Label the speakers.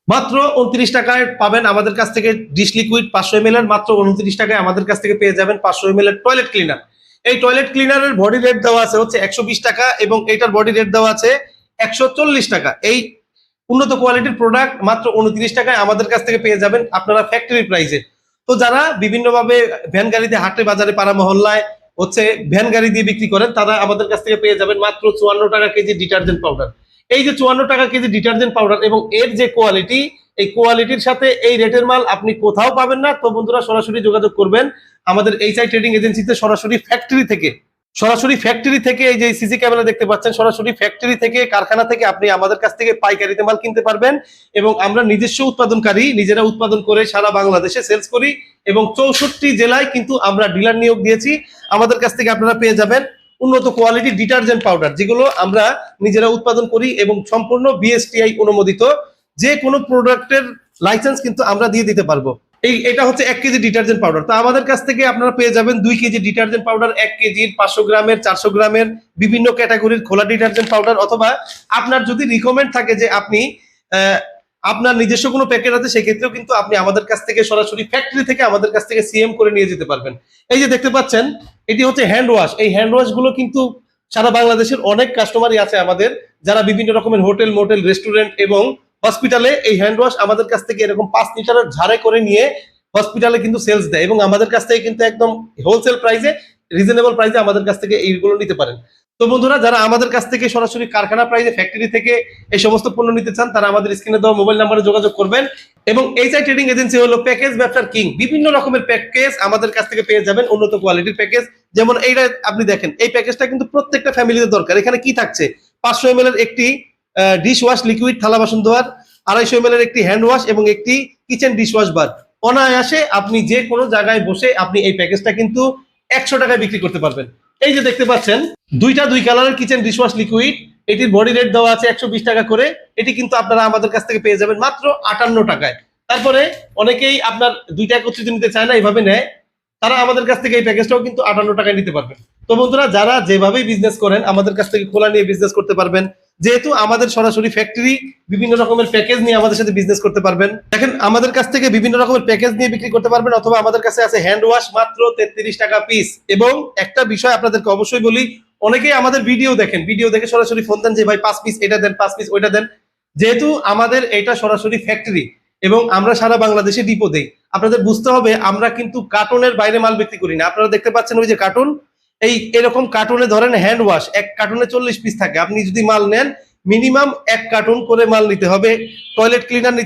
Speaker 1: মাত্র 29 টাকায় পাবেন আমাদের কাছ থেকে ডিশ লিকুইড 500 ml এর, মাত্র 29 টাকায় আমাদের কাছ থেকে পেয়ে যাবেন 500 ml এর টয়লেট ক্লিনার। এই টয়লেট ক্লিনারের বডি রেট দেওয়া আছে হচ্ছে 120 টাকা এবং এটার বডি রেট দেওয়া আছে 140 টাকা। এই উন্নত কোয়ালিটির প্রোডাক্ট মাত্র 29 টাকায় আমাদের কাছ থেকে পেয়ে যাবেন আপনারা ফ্যাক্টরি প্রাইসে। তো যারা বিভিন্নভাবে ভ্যান গাড়িতে হাটে বাজারে পাড়া মহল্লায় হচ্ছে ভ্যান গাড়ি দিয়ে বিক্রি করেন, তারা আমাদের কাছ থেকে পেয়ে যাবেন মাত্র 54 টাকা কেজি ডিটারজেন্ট পাউডার। এই যে 54 টাকা কেজি ডিটারজেন্ট পাউডার এবং এর যে কোয়ালিটি, এই কোয়ালিটির সাথে এই রেটের মাল আপনি কোথাও পাবেন না। তো বন্ধুরা সরাসরি যোগাযোগ করবেন আমাদের এইচআই ট্রেডিং এজেন্সিতে, সরাসরি ফ্যাক্টরি থেকে। সরাসরি ফ্যাক্টরি থেকে, এই যে সিসি ক্যামেরা দেখতে পাচ্ছেন, সরাসরি ফ্যাক্টরি থেকে, কারখানা থেকে আপনি আমাদের কাছ থেকে পাইকারিতে মাল কিনতে পারবেন। এবং আমরা নিজস্ব উৎপাদনকারী, নিজেরা উৎপাদন করে সারা বাংলাদেশে সেলস করি এবং 64 জেলায় কিন্তু আমরা ডিলার নিয়োগ দিয়েছি। আমাদের কাছ থেকে আপনারা পেয়ে যাবেন উন্নত কোয়ালিটি ডিটারজেন্ট পাউডার, যেগুলো আমরা নিজেরা উৎপাদন করি এবং সম্পূর্ণ বিএসটিআই অনুমোদিত। যে কোনো প্রোডাক্টের লাইসেন্স কিন্তু আমরা দিয়ে দিতে পারবো। এটা হচ্ছে 1 কেজি ডিটারজেন্ট পাউডার। তো আমাদের কাছ থেকে আপনারা পেয়ে যাবেন 2 কেজি ডিটারজেন্ট পাউডার, 1 কেজির, 500 গ্রামের, 400 গ্রামের, বিভিন্ন ক্যাটাগরির খোলা ডিটারজেন্ট পাউডার। অথবা আপনার যদি রিকমেন্ড থাকে যে আপনি আপনার নিজস্ব কোনো প্যাকেট আছে, সেক্ষেত্রেও কিন্তু আপনি আমাদের কাছ থেকে সরাসরি ফ্যাক্টরি থেকে আমাদের কাছ থেকে সিএম করে নিয়ে যেতে পারবেন। এই যে দেখতে পাচ্ছেন, এটি হচ্ছে হ্যান্ড ওয়াশ। এই হ্যান্ড ওয়াশ গুলো কিন্তু সারা বাংলাদেশের অনেক কাস্টমারই আছে আমাদের, যারা বিভিন্ন রকমের হোটেল, মোটেল, রেস্টুরেন্ট এবং হসপিটালে এই হ্যান্ড ওয়াশ আমাদের কাছ থেকে এরকম 5 লিটারের ঝাড়ে করে নিয়ে হসপিটালে কিন্তু সেলস দেয় এবং আমাদের কাছ থেকে কিন্তু একদম হোলসেল প্রাইসে, রিজনেবল প্রাইসে আমাদের কাছ থেকে এইগুলো নিতে পারেন। তো বন্ধুরা, যারা আমাদের কাছ থেকে সরাসরি কারখানা প্রাইসে, ফ্যাক্টরি থেকে এই সমস্ত পণ্য নিতে চান, তারা আমাদের স্ক্রিনে দেওয়া মোবাইল নাম্বারে যোগাযোগ করবেন। এবং এইচআই ট্রেডিং এজেন্সি হলো প্যাকেজ ব্যবসার কিং। বিভিন্ন রকমের প্যাকেজ আমাদের কাছ থেকে পেয়ে যাবেন, উন্নত কোয়ালিটির প্যাকেজ। যেমন এইটা আপনি দেখেন, এই প্যাকেজটা কিন্তু প্রত্যেকটা ফ্যামিলিতে দরকার। এখানে কি থাকছে? 500 ml এর একটি ডিশ ওয়াশ লিকুইড, থালা বাসন ধোয়ার, 250 ml এর একটি হ্যান্ড ওয়াশ এবং একটি কিচেন ডিশ ওয়াশ বার। অনায়াসে আপনি যে কোনো জায়গায় বসে আপনি এই প্যাকেজটা কিন্তু 100 টাকায় বিক্রি করতে পারবেন। এই যে দেখতে পাচ্ছেন, দুই কালারের কিচেন ডিশ ওয়াশ লিকুইড, এটির বডি রেট দেওয়া আছে 120 টাকা করে। এটি কিন্তু আপনারা আমাদের কাছ থেকে পেয়ে যাবেন মাত্র 58 টাকায়। তারপরে অনেকেই আপনার দুইটা একত্রিত নিতে চায় না, এইভাবে নেয়, তারা আমাদের কাছ থেকে এই প্যাকেজটাও কিন্তু 58 টাকায় নিতে পারবেন। তো বন্ধুরা, যারা যেভাবেই বিজনেস করেন আমাদের কাছ থেকে খোলা নিয়ে বিজনেস করতে পারবেন। যেহেতু আমাদের সরাসরি ফ্যাক্টরি, বিভিন্ন রকমের প্যাকেজ নিয়ে আমাদের সাথে বিজনেস করতে পারবেন। দেখেন, আমাদের কাছ থেকে বিভিন্ন রকমের প্যাকেজ নিয়ে বিক্রি করতে পারবেন। অথবা আমাদের কাছে আছে হ্যান্ড ওয়াশ মাত্র 33 টাকা পিস। এবং একটা বিষয় আপনাদেরকে অবশ্যই বলি, অনেকেই আমাদের ভিডিও দেখেন, ভিডিও দেখে সরাসরি ফোন দেন যে ভাই 5 পিস এটা দেন, 5 পিস ওইটা দেন। যেহেতু আমাদের এটা সরাসরি ফ্যাক্টরি এবং আমরা সারা বাংলাদেশে ডিপো দেই, আপনাদের বুঝতে হবে আমরা কিন্তু কার্টনের বাইরে মাল বিক্রি করি না। আপনারা দেখতে পাচ্ছেন ওই যে কার্টুন, এই এরকম কার্টুনে ধরেন হ্যান্ড ওয়াশ, এক কার্টুনে 40 পিস থাকে। আপনি যদি মাল নেন, মিনিমাম 1 কার্টুন করে মাল নিতে হবে। টয়লেট ক্লিনার নিতে